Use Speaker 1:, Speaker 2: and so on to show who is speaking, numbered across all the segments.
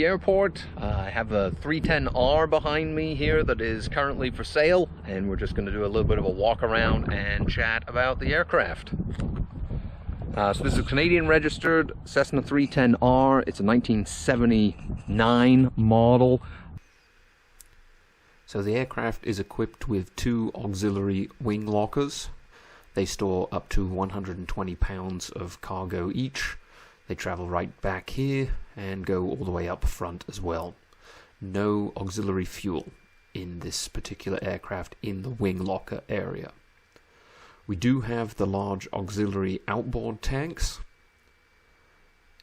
Speaker 1: airport. I have a 310R behind me here that is currently for sale, and we're just going to do a little bit of a walk around and chat about the aircraft. So this is a Canadian registered Cessna 310R. It's a 1979 model. So the aircraft is equipped with 2 auxiliary wing lockers. They store up to 120 pounds of cargo each. They travel right back here and go all the way up front as well. No auxiliary fuel in this particular aircraft in the wing locker area. We do have the large auxiliary outboard tanks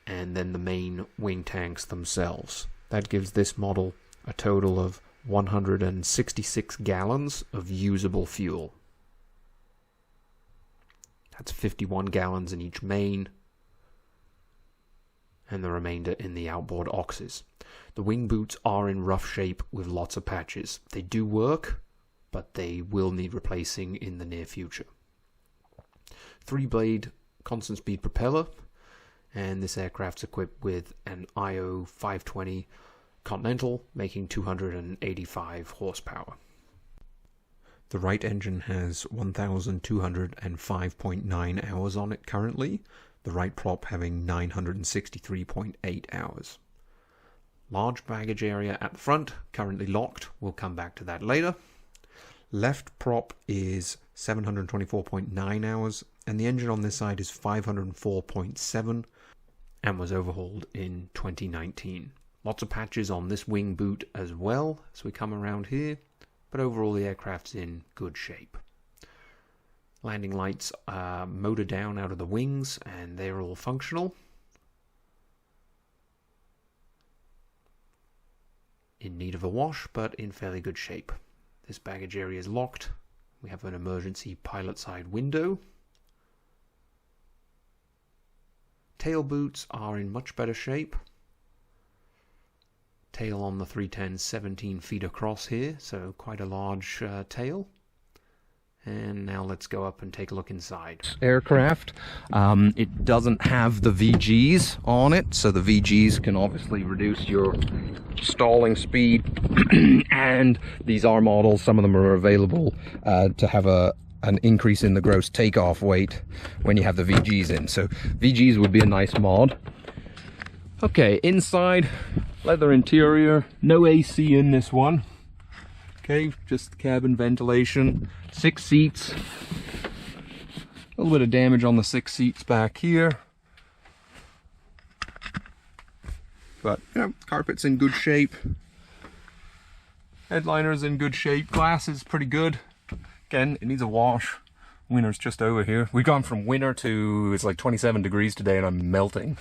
Speaker 1: and then the main wing tanks themselves. That gives this model a total of 166 gallons of usable fuel. That's 51 gallons in each main and the remainder in the outboard auxes. The wing boots are in rough shape with lots of patches. They do work, but they will need replacing in the near future. 3-blade constant speed propeller, and this aircraft's equipped with an IO 520 Continental, making 285 horsepower. The right engine has 1,205.9 hours on it currently, the right prop having 963.8 hours. Large baggage area at the front, currently locked, we'll come back to that later. Left prop is 724.9 hours, and the engine on this side is 504.7 and was overhauled in 2019. Lots of patches on this wing boot as well as we come around here, but overall the aircraft's in good shape. Landing lights are motor down out of the wings and they're all functional. In need of a wash, but in fairly good shape. This baggage area is locked. We have an emergency pilot side window. Tail boots are in much better shape. Tail on the 310 17 feet across here, so quite a large tail. And now let's go up and take a look inside. Aircraft. It doesn't have the VGs on it, so the VGs can obviously reduce your stalling speed. And these are models, some of them are available to have an increase in the gross takeoff weight when you have the VGs in. So VGs would be a nice mod. Okay, inside, leather interior, no AC in this one. Okay, just cabin ventilation, 6 seats. A little bit of damage on the 6 seats back here. But, you know, carpet's in good shape. Headliner's in good shape. Glass is pretty good. Again, it needs a wash. Winter's just over here. We've gone from winter to, it's like 27 degrees today and I'm melting.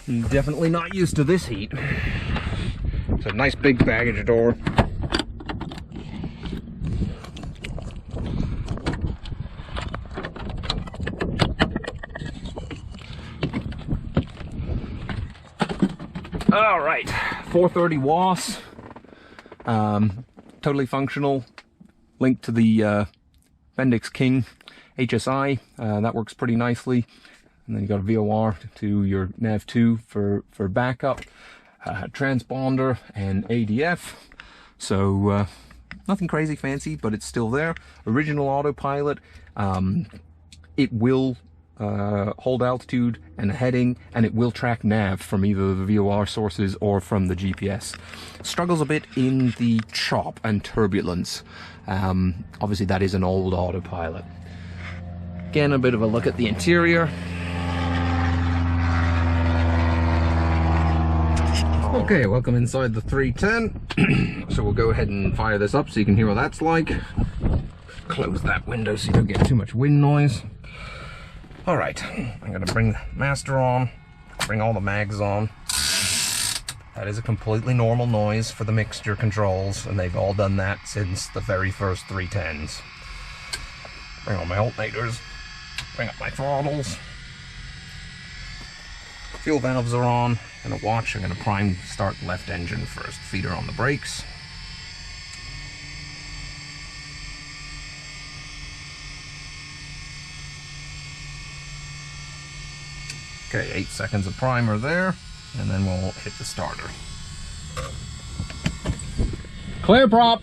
Speaker 1: I'm definitely not used to this heat. It's a nice big baggage door. All right, 430 WAS, totally functional. Linked to the Bendix King HSI, that works pretty nicely. And then you got a VOR to your nav2 for backup, transponder and ADF. So nothing crazy fancy, but it's still there. Original autopilot. It will hold altitude and heading, and it will track nav from either the VOR sources or from the GPS. Struggles a bit in the chop and turbulence. Obviously that is an old autopilot. Again, a bit of a look at the interior. Okay, welcome inside the 310. So we'll go ahead and fire this up so you can hear what that's like. Close that window so you don't get too much wind noise. Alright, I'm going to bring the master on, bring all the mags on. That is a completely normal noise for the mixture controls, and they've all done that since the very first 310s. Bring on my alternators, bring up my throttles. Fuel valves are on. I'm going to watch. I'm going to prime start left engine first. Feeder on the brakes. Okay, 8 seconds of primer there. and then we'll hit the starter. Clear prop!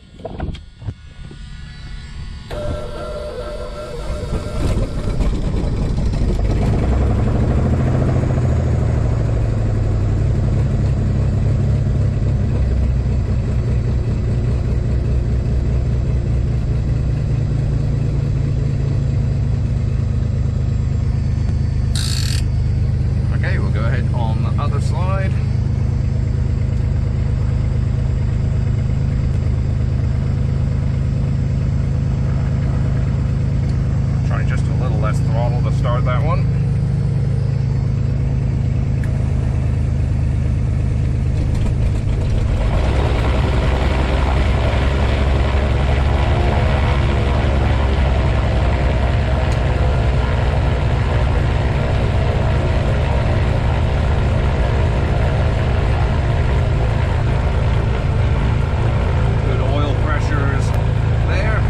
Speaker 1: Start that one. Good oil pressures there.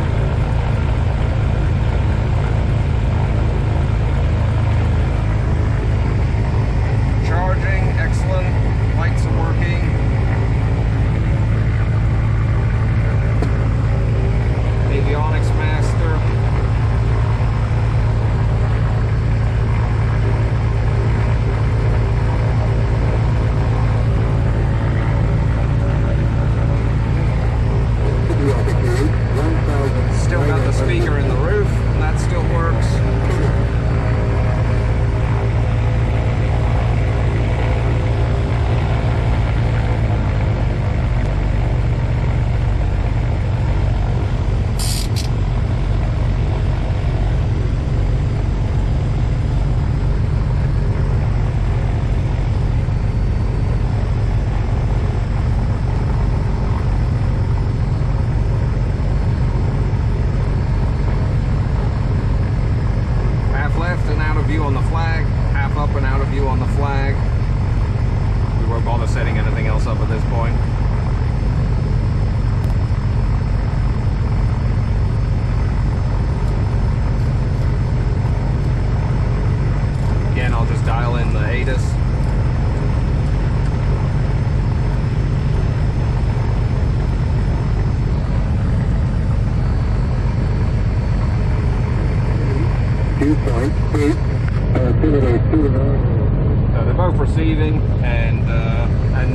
Speaker 1: They're both receiving, and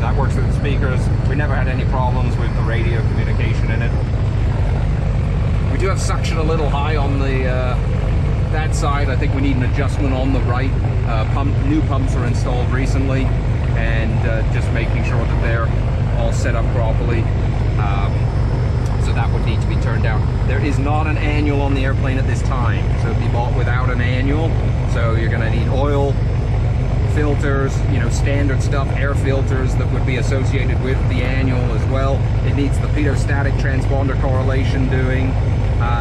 Speaker 1: that works with the speakers. We never had any problems with the radio communication in it. We do have suction a little high on the that side. I think we need an adjustment on the right. New pumps were installed recently, and just making sure that they're all set up properly. So that would need to be turned down. There is not an annual on the airplane at this time, so it'd be bought without an annual. So you're going to need oil, filters, you know, standard stuff, air filters that would be associated with the annual as well. It needs the pitot-static transponder correlation doing.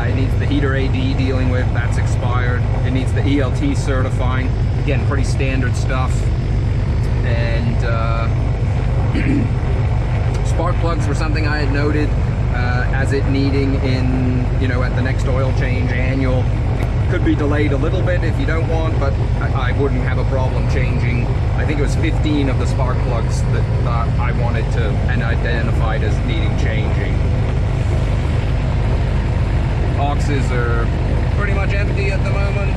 Speaker 1: It needs the heater AD dealing with, that's expired. It needs the ELT certifying. Again, pretty standard stuff. And spark plugs were something I had noted as it needing in, you know, at the next oil change annual. It could be delayed a little bit if you don't want, but I wouldn't have a problem changing. I think it was 15 of the spark plugs that I wanted to and identified as needing changing. Boxes are pretty much empty at the moment.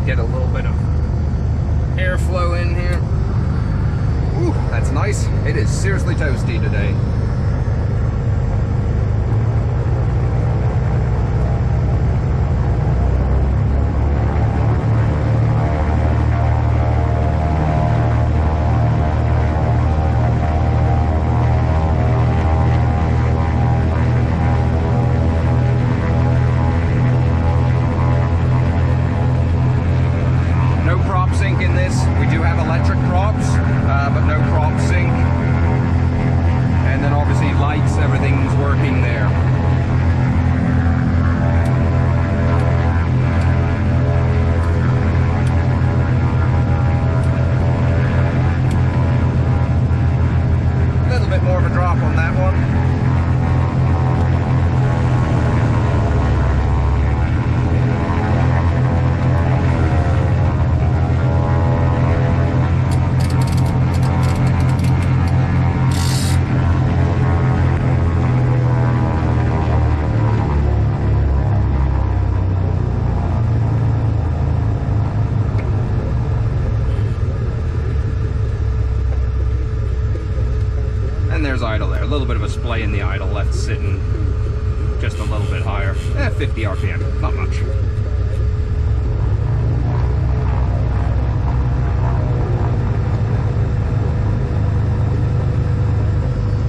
Speaker 1: Get a little bit of airflow in here. Ooh, that's nice. It is seriously toasty today.
Speaker 2: And there's idle there. A little bit of a splay in the idle, left sitting just a little bit higher. 50 RPM, not much.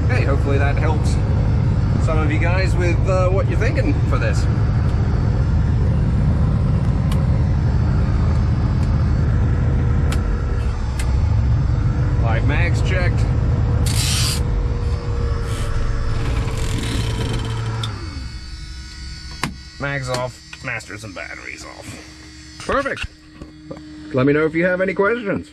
Speaker 2: Hey, hopefully that helps some of you guys with what you're thinking for this. Live mags checked. Mags off, masters and batteries off. Perfect. Let me know if you have any questions.